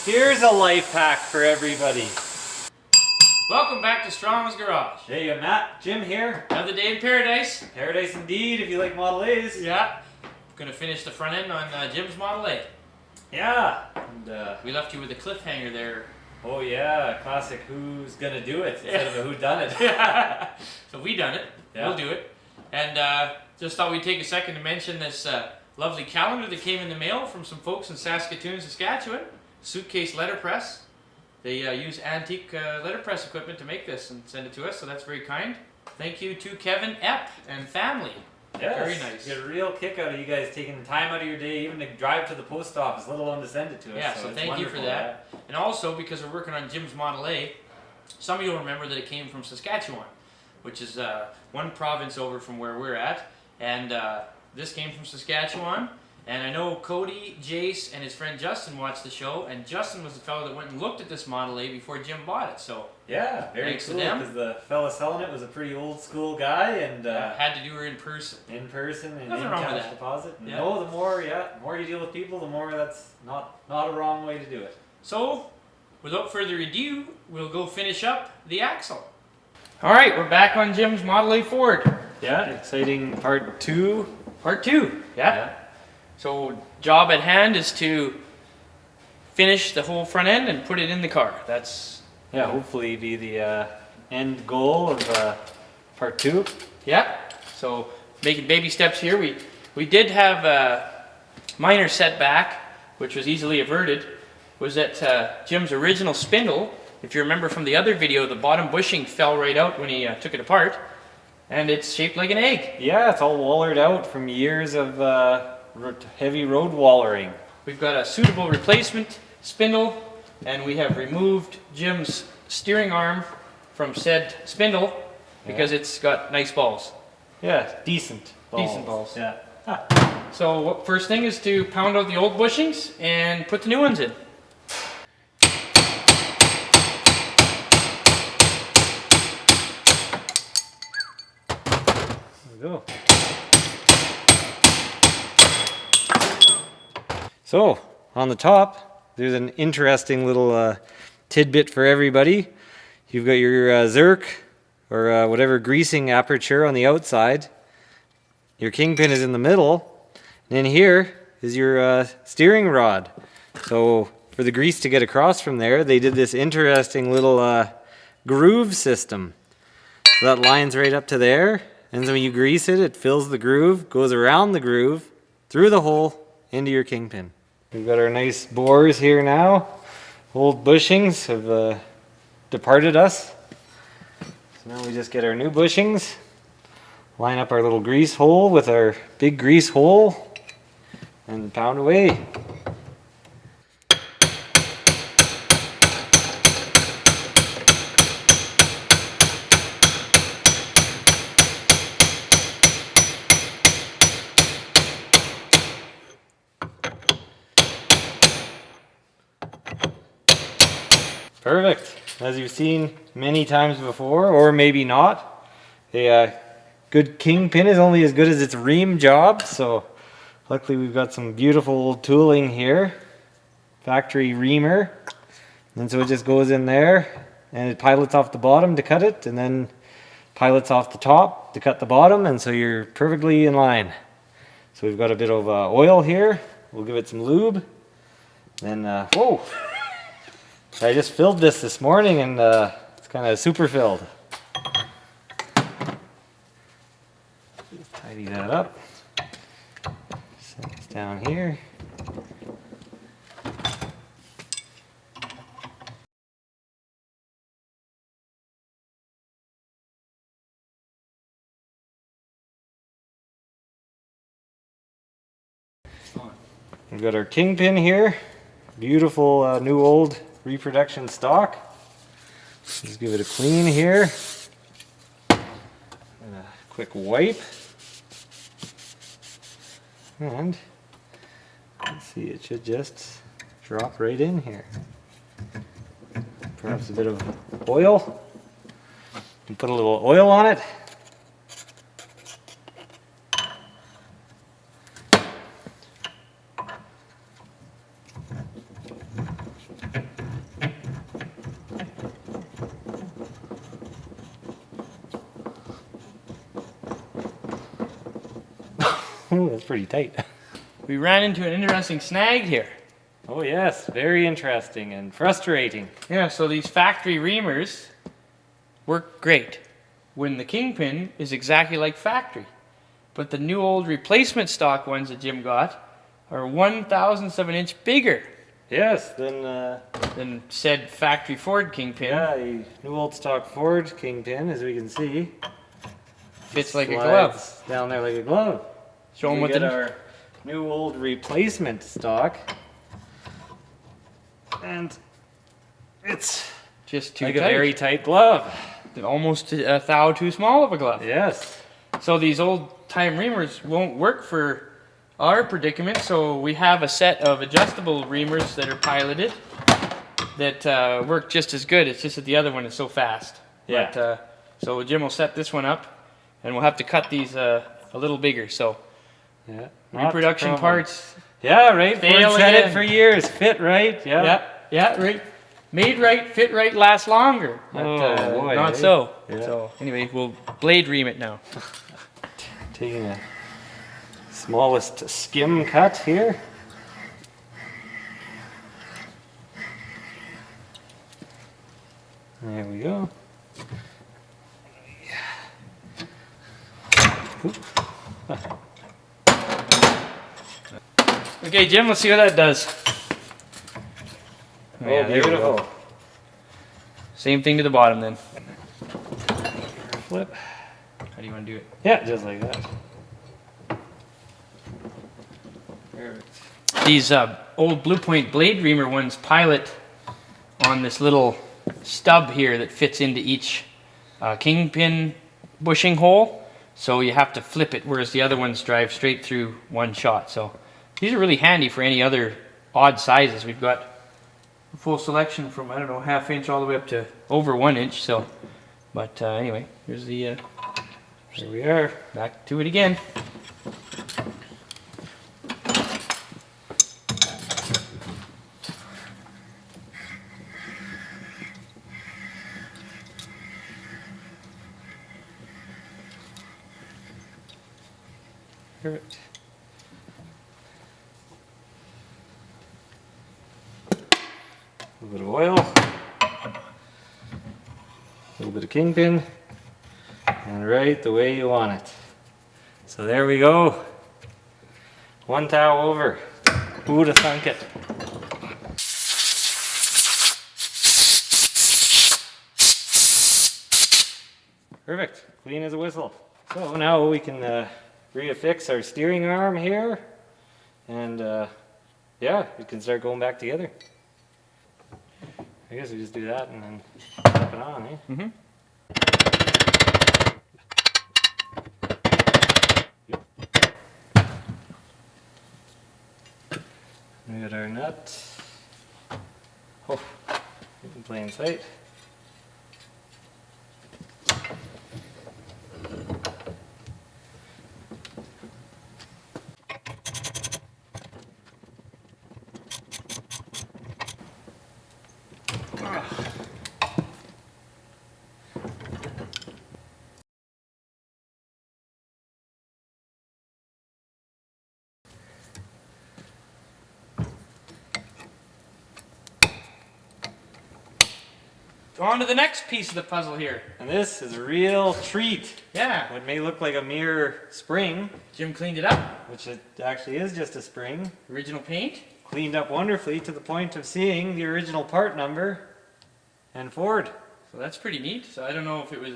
Here's a life hack for everybody. Welcome back to Strong's Garage. Hey, Matt, Jim here. Another day in paradise. Paradise indeed, if you like Model A's. Yeah. Gonna finish the front end on Jim's Model A. Yeah. And, we left you with a cliffhanger there. oh yeah, classic who's gonna do it instead of a who done it. So we done it. Yeah. We'll do it. And just thought we'd take a second to mention this lovely calendar that came in the mail from some folks in Saskatoon, Saskatchewan. Suitcase letterpress. They use antique letterpress equipment to make this and send it to us, so that's very kind. Thank you to Kevin Epp and family. Yes. Very nice. Get a real kick out of you guys taking time out of your day, even to drive to the post office, let alone to send it to us. Yeah, so thank you for that. Yeah. And also, because we're working on Jim's Model A, some of you will remember that it came from Saskatchewan, which is one province over from where we're at. And this came from Saskatchewan. And I know Cody, Jace, and his friend Justin watched the show, and Justin was the fellow that went and looked at this Model A before Jim bought it. So yeah, very thanks cool, to them. because the fella selling it was a pretty old school guy, and had to do her in person. In person and Nothing in wrong with cash that. deposit. Yeah. No, the more you deal with people, the more that's not a wrong way to do it. So, without further ado, we'll go finish up the axle. All right, we're back on Jim's Model A Ford. Yeah, exciting part two. Part two. Yeah. So, job at hand is to finish the whole front end and put it in the car. That's hopefully be the end goal of part two. Yeah. So making baby steps here. We did have a minor setback, which was easily averted. Was that Jim's original spindle? If you remember from the other video, the bottom bushing fell right out when he took it apart, and it's shaped like an egg. Yeah, it's all wallered out from years of heavy road wallering. We've got a suitable replacement spindle, and we have removed Jim's steering arm from said spindle because it's got nice balls. Yeah, decent balls. Decent balls. Yeah. So first thing is to pound out the old bushings and put the new ones in. There we go. So, on the top, there's an interesting little tidbit for everybody. You've got your Zerk, or whatever greasing aperture on the outside. Your Kingpin is in the middle. And then here is your steering rod. So, for the grease to get across from there, they did this interesting little groove system. So that lines right up to there. And so when you grease it, it fills the groove, goes around the groove, through the hole, into your Kingpin. We've got our nice bores here now. Old bushings have departed us. So now we just get our new bushings, line up our little grease hole with our big grease hole, and pound away. Perfect. As you've seen many times before, or maybe not, a good Kingpin is only as good as its ream job. So luckily we've got some beautiful old tooling here. Factory reamer. And so it just goes in there and it pilots off the bottom to cut it, and then pilots off the top to cut the bottom, and so you're perfectly in line. So we've got a bit of oil here. We'll give it some lube. Then, whoa! I just filled this morning, and it's kind of super filled. Just tidy that up. Set this down here. We've got our Kingpin here. Beautiful new old reproduction stock. Just give it a clean here. And a quick wipe. And let's see, it should just drop right in here. Perhaps a bit of oil. And put a little oil on it. Oh, that's pretty tight. We ran into an interesting snag here. Oh yes, very interesting and frustrating. Yeah, so these factory reamers work great when the Kingpin is exactly like factory. But the new old replacement stock ones that Jim got are 1/1000th of an inch bigger Yes, then said factory Ford Kingpin. yeah, the new old stock Ford Kingpin, as we can see, Fits like a slides glove. down there like a glove. Show them We what get the our new old replacement stock, and it's just too like tight. a very tight glove. Almost a thou too small of a glove. Yes. So these old time reamers won't work for our predicament, so we have a set of adjustable reamers that are piloted that work just as good. It's just that the other one is so fast. Yeah. But, so Jim will set this one up, and we'll have to cut these a little bigger. So Yeah. reproduction Not a problem. parts. Yeah, right. Fail Ford said it again. for years. Fit right. Yeah. Yeah, right. Made right, fit right, last longer. But, Oh, boy, not eh? so. Yeah. So anyway, we'll blade ream it now. Taking a smallest skim cut here. There we go. Okay, Jim, let's see what that does. Oh, Yeah, there we go. beautiful. Same thing to the bottom then. Flip. How do you want to do it? Yeah, just like that. Perfect. These old Blue Point blade reamer ones pilot on this little stub here that fits into each Kingpin bushing hole. So you have to flip it, whereas the other ones drive straight through one shot. So these are really handy for any other odd sizes. We've got a full selection from, I don't know, 1/2 inch all the way up to over 1 inch. So, but anyway, here's the Here we are. back to it again. Perfect. A little bit of oil, a little bit of Kingpin, and right the way you want it. So there we go. One towel over. Who would have thunk it? Perfect. Clean as a whistle. So now we can reaffix our steering arm here, and yeah, we can start going back together. I guess we just do that and then slap it on, eh? Mm-hmm. We got our nut. Oh, in plain sight. On to the next piece of the puzzle here. And this is a real treat. Yeah, What may look like a mere spring, Jim cleaned it up. which it actually is just a spring, Original paint. cleaned up wonderfully to the point of seeing the original part number and Ford. So that's pretty neat. So I don't know if it was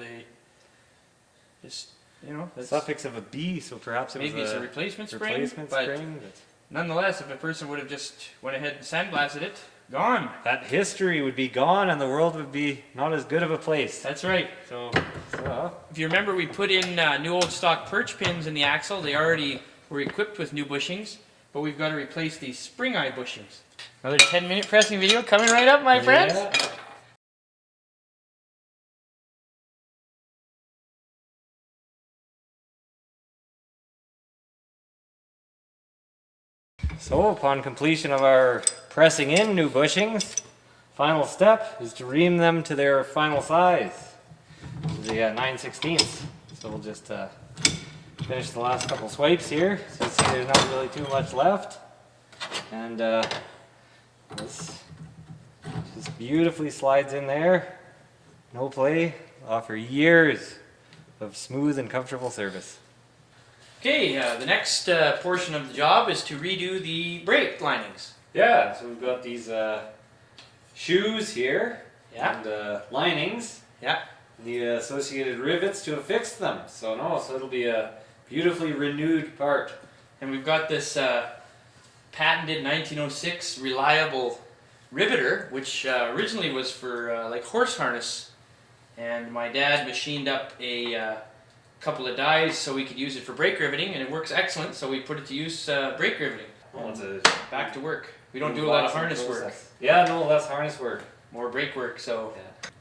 just, you know, that's, Suffix of a B, so perhaps it maybe was it's a replacement spring. replacement but spring. But nonetheless, if a person would have just went ahead and sandblasted it, gone. that history would be gone and the world would be not as good of a place. That's right. So So, if you remember, we put in new old stock perch pins in the axle. They already were equipped with new bushings, but we've got to replace these spring eye bushings. Another 10-minute pressing video coming right up, my friends. yeah. So upon completion of our pressing in new bushings, final step is to ream them to their final size, the 9/16. So we'll just Finished the last couple swipes here, so you see there's not really too much left. And this just beautifully slides in there. No play. Offer years of smooth and comfortable service. Okay, the next portion of the job is to redo the brake linings. Yeah, so we've got these shoes here. Yeah. And linings. Yeah. And the associated rivets to affix them. So it'll be a beautifully renewed part. And we've got this patented 1906 reliable riveter, which originally was for like horse harness. And my dad machined up a couple of dies so we could use it for brake riveting, and it works excellent. So we put it to use brake riveting. Back to work. We don't do a lot of harness work. Yeah, no, less harness work. More brake work. So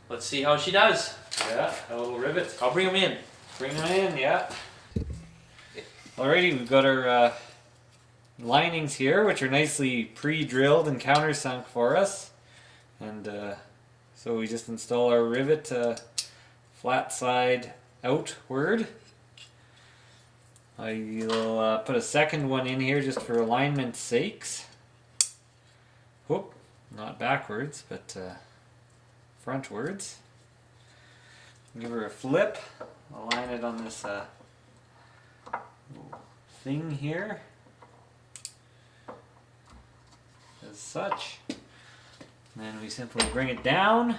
let's see how she does. Yeah, a little rivet. I'll bring them in. Bring them in, yeah. Alrighty, we've got our linings here, which are nicely pre-drilled and countersunk for us. And so we just install our rivet flat side outward. I'll put a second one in here just for alignment's sakes. Whoop, not backwards, but frontwards. Give her a flip. Align it on this little thing here, as such. And then we simply bring it down.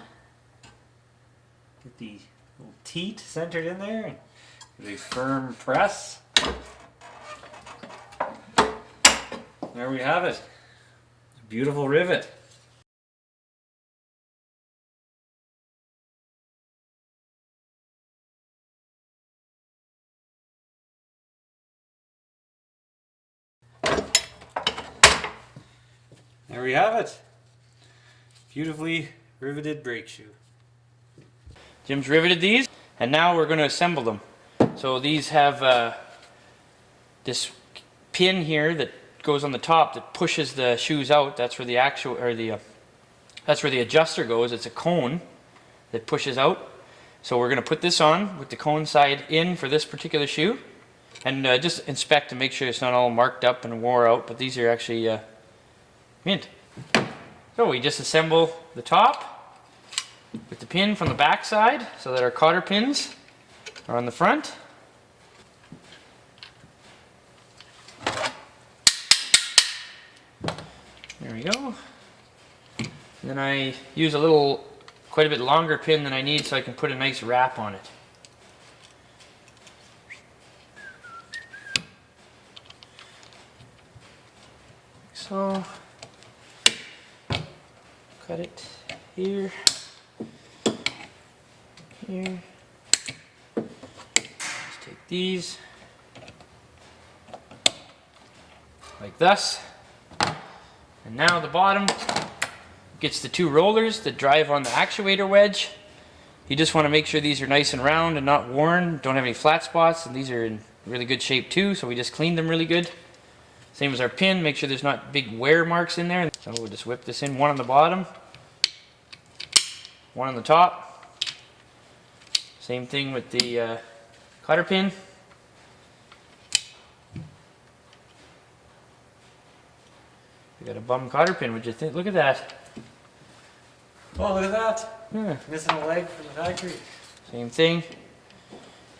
Get the little teat centered in there, and give it a firm press. There we have it. A beautiful rivet. There we have it. Beautifully riveted brake shoe. Jim's riveted these, and now we're going to assemble them. So these have this pin here that goes on the top that pushes the shoes out. That's where the that's where the adjuster goes. It's a cone that pushes out. So we're going to put this on with the cone side in for this particular shoe, and just inspect to make sure it's not all marked up and wore out. But these are actually mint. So we just assemble the top with the pin from the back side so that our cotter pins are on the front. There we go. And then I use quite a bit longer pin than I need so I can put a nice wrap on it. So cut it here, here. Just take these like this, and now the bottom gets the two rollers that drive on the actuator wedge. You just want to make sure these are nice and round and not worn, don't have any flat spots, and these are in really good shape too, so we just cleaned them really good. Same as our pin, make sure there's not big wear marks in there. So we'll just whip this in, one on the bottom, one on the top. Same thing with the cotter pin. We got a bum cotter pin, what'd you think? Look at that. Oh, look at that. Yeah. Missing a leg from the factory. Same thing.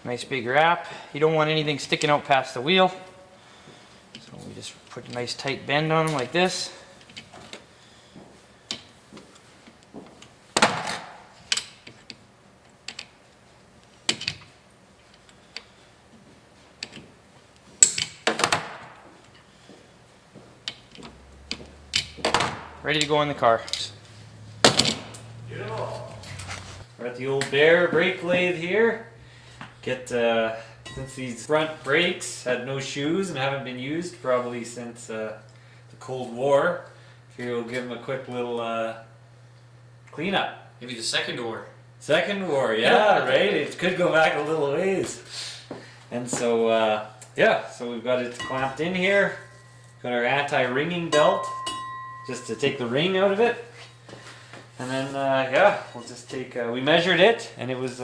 Nice big wrap. You don't want anything sticking out past the wheel. So we just put a nice tight bend on them like this. Ready to go in the car. Beautiful. We're at the old Bear brake lathe here. Since these front brakes had no shoes and haven't been used probably since the Cold War, here we'll give them a quick little cleanup. Maybe the second war. Second War, yeah, right? It could go back a little ways. And so, so we've got it clamped in here. Got our anti-ringing belt, just to take the ring out of it. And then, we'll just take, we measured it, and it was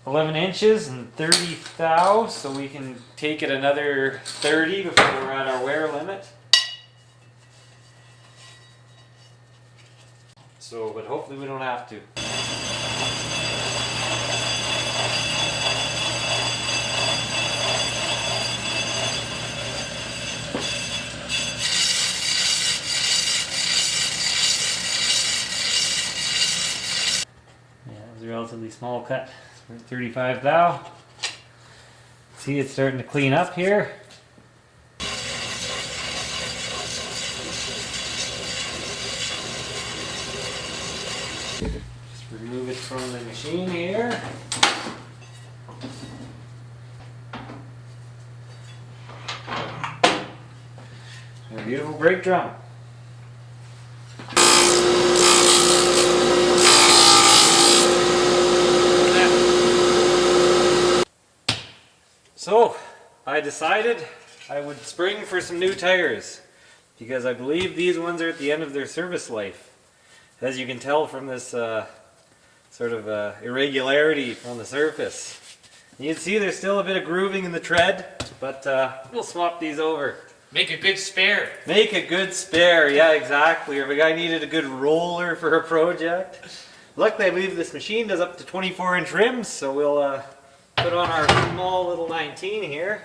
11 inches and 30 thou, so we can take it another 30 before we're at our wear limit. So, but hopefully we don't have to. Yeah, it was a relatively small cut. We're at 35 thou. See, it's starting to clean up here. Just remove it from the machine here. A beautiful brake drum. So, I decided I would spring for some new tires because I believe these ones are at the end of their service life. As you can tell from this sort of irregularity on the surface. You can see there's still a bit of grooving in the tread, but we'll swap these over. Make a good spare. Make a good spare, yeah, exactly. Or if a guy needed a good roller for a project. Luckily, I believe this machine does up to 24-inch rims, so we'll put on our small little 19 here.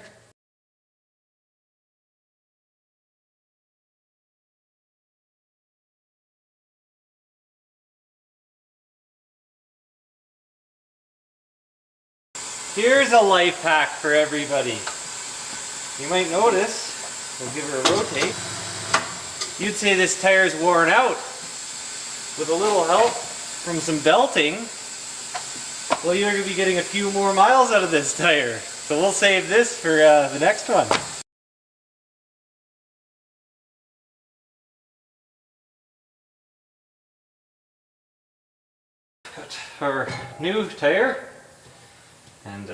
Here's a life hack for everybody. You might notice, we'll give her a rotate, you'd say this tire's worn out. With a little help from some belting, well, you're going to be getting a few more miles out of this tire. So we'll save this for the next one. Got our new tire. And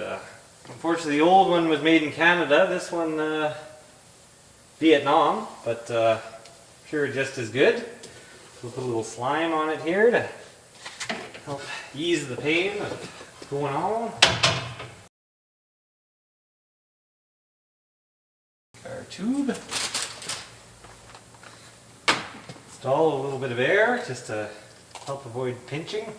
unfortunately the old one was made in Canada. This one Vietnam, but sure just as good. We'll put a little slime on it here to help ease the pain of what's going on. Our tube. Install a little bit of air just to help avoid pinching.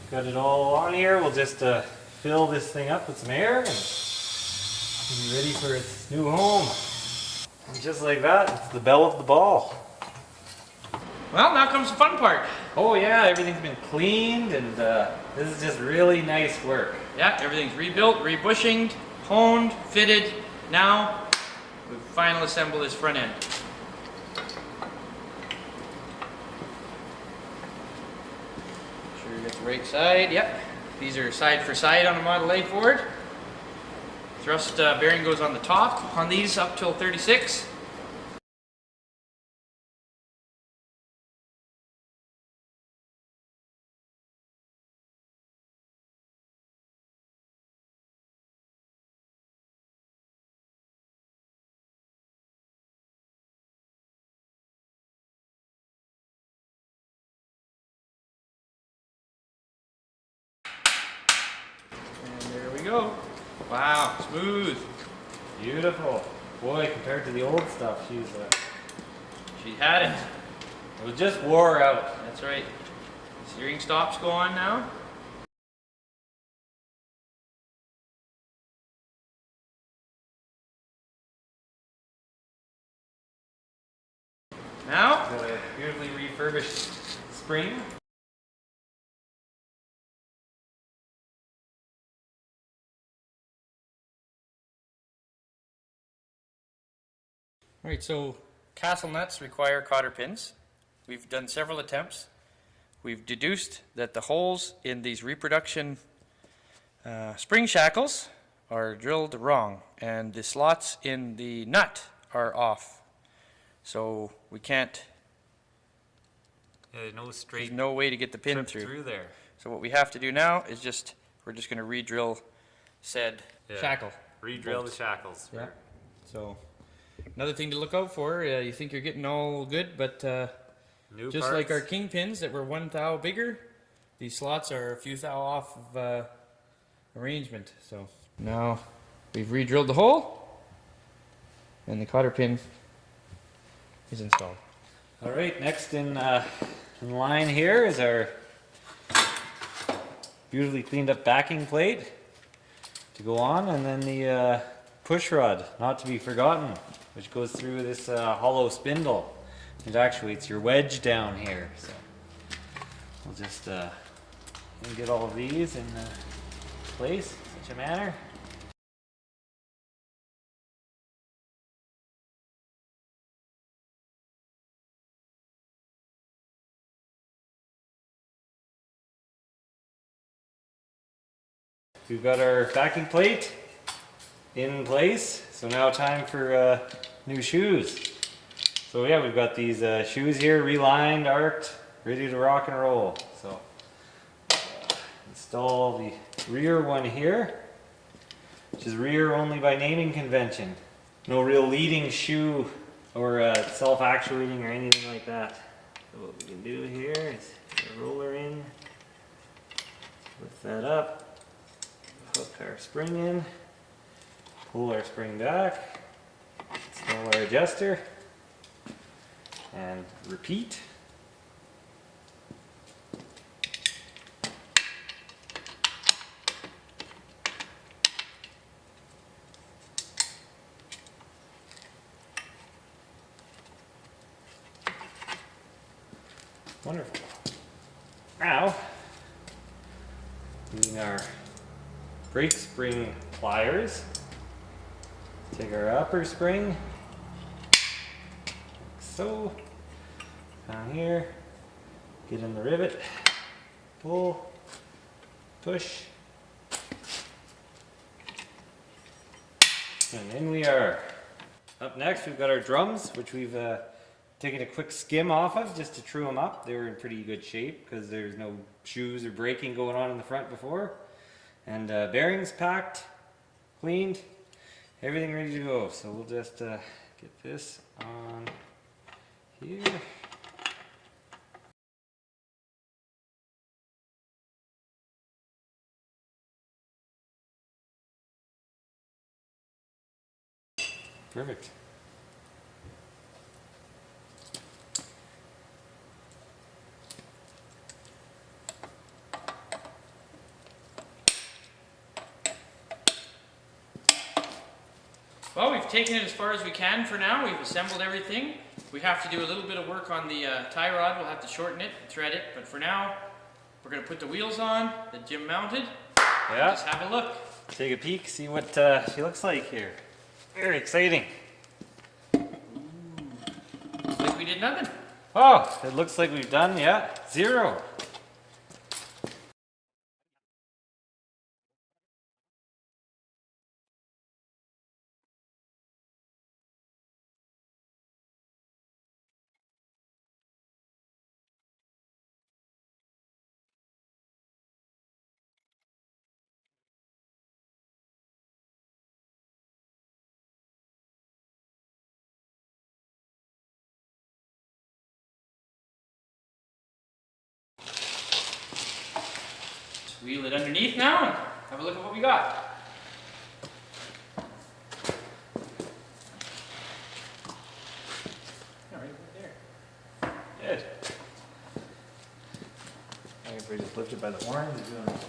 Got it all on here. We'll just fill this thing up with some air and be ready for its new home. And just like that, it's the belle of the ball. Well, now comes the fun part. Oh yeah, everything's been cleaned and this is just really nice work. Yeah, everything's rebuilt, rebushinged, honed, fitted. Now, we final assemble this front end. Sure you get the right side. Yep. These are side for side on a Model A Ford. Thrust bearing goes on the top on these up till 36. And there we go. Wow, smooth. Beautiful. Boy, compared to the old stuff, She had it. it was just wore out. That's right. Steering stops go on now. Now, Got a beautifully refurbished spring. right, so castle nuts require cotter pins. We've done several attempts. We've deduced that the holes in these reproduction spring shackles are drilled wrong, and the slots in the nut are off. So we can't Yeah, no There's straight no way to get the pin trip through. through there. So what we have to do now is we're just going to re-drill said shackle. Re-drill bolt. the shackles. Yeah. So another thing to look out for, you think you're getting all good, but New just parts. like our Kingpins that were 1 thou bigger, these slots are a few thou off of arrangement. So now we've re-drilled the hole and the cotter pin is installed. All right, next in line here is our beautifully cleaned up backing plate to go on, and then the push rod, not to be forgotten, which goes through this hollow spindle. It actuates your wedge down here. So we'll just get all of these in place in such a manner. We've got our backing plate in place, so now time for new shoes. So yeah, we've got these shoes here, relined, arced, ready to rock and roll. So install the rear one here, which is rear only by naming convention. No real leading shoe or self-actuating or anything like that. So what we can do here is get a roller in, lift that up, hook our spring in, pull our spring back, install our adjuster, and repeat. Wonderful. Now, using our brake spring pliers, take our upper spring, like so, down here, get in the rivet, pull, push, and in we are. Up next, we've got our drums, which we've taken a quick skim off of just to true them up. They were in pretty good shape because there's no shoes or braking going on in the front before. And bearings packed, cleaned, everything ready to go. So we'll just get this on here. Perfect. Well, we've taken it as far as we can for now. We've assembled everything. We have to do a little bit of work on the tie rod. We'll have to shorten it, thread it. But for now, we're going to put the wheels on that Jim mounted. Yeah. Just have a look. Take a peek, see what she looks like here. Very exciting. Looks like we did nothing. Oh, it looks like we've done, yeah, 0. Wheel it underneath now and have a look at what we got. All right there. Good. I can probably just lift it by the horns.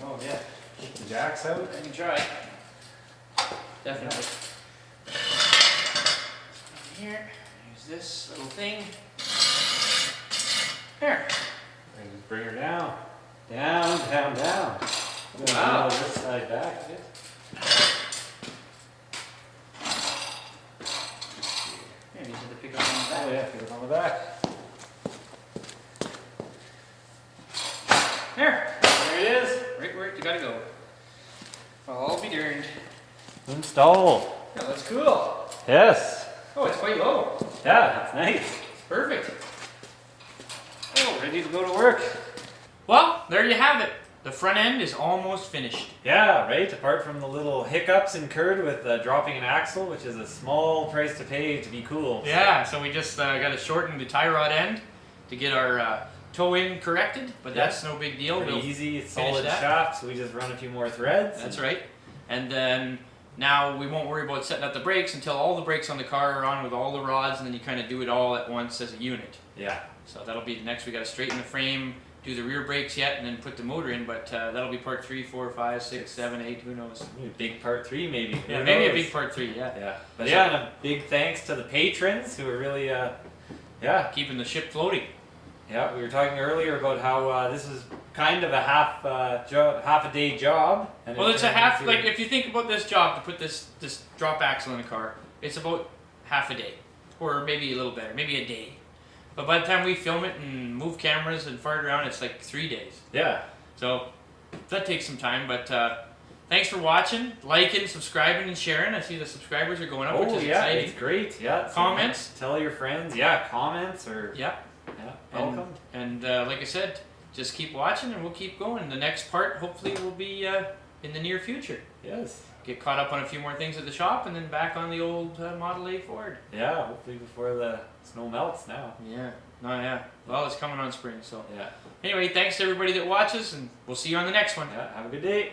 Oh yeah, get the jacks out. I can try. Definitely. Here, use this little thing. There. And just bring her down. Down, down, down. Wow. This side back a bit. Here, you have to pick up on the back. Oh yeah, pick it on the back. There. There it is. Right where it gotta go. I'll be darned. Installed. Yeah, that's cool. Yes. Oh, it's quite low. Yeah, it's nice. Perfect. Oh, ready to go to work. Well, there you have it. The front end is almost finished. Yeah, right. Apart from the little hiccups incurred with dropping an axle, which is a small price to pay to be cool. Yeah, so we just got to shorten the tie rod end to get our toe in corrected, but that's no big deal. Pretty We'll easy, finish solid that. shaft, so we just run a few more threads. That's right. And then now we won't worry about setting up the brakes until all the brakes on the car are on with all the rods, and then you kind of do it all at once as a unit. Yeah. So that'll be next. We got to straighten the frame, do the rear brakes yet, and then put the motor in. But that'll be part 3, 4, 5, 6, 7, 8. Who knows? Maybe big part 3, maybe. Who Yeah, maybe a knows? big part 3. Yeah. Yeah. But yeah, and a big thanks to the patrons who are really, Keeping the ship floating. Yeah, we were talking earlier about how this is kind of a half a day job. And Well, it it's a turned half. into- Like if you think about this job to put this drop axle in a car, it's about half a day, or maybe a little better, maybe a day. But by the time we film it and move cameras and fart around, it's like 3 days. Yeah. So that takes some time. But thanks for watching, liking, subscribing, and sharing. I see the subscribers are going up, which is yeah, exciting. it's great. Yeah. So Comments? tell your friends. Yeah, comments or Yeah. welcome. And like I said, just keep watching, and we'll keep going. The next part hopefully will be in the near future. Yes. Get caught up on a few more things at the shop, and then back on the old Model A Ford. Yeah, hopefully before the snow melts now. Yeah. No, yeah. Well, it's coming on spring, so. Yeah. Anyway, thanks to everybody that watches, and we'll see you on the next one. Yeah, have a good day.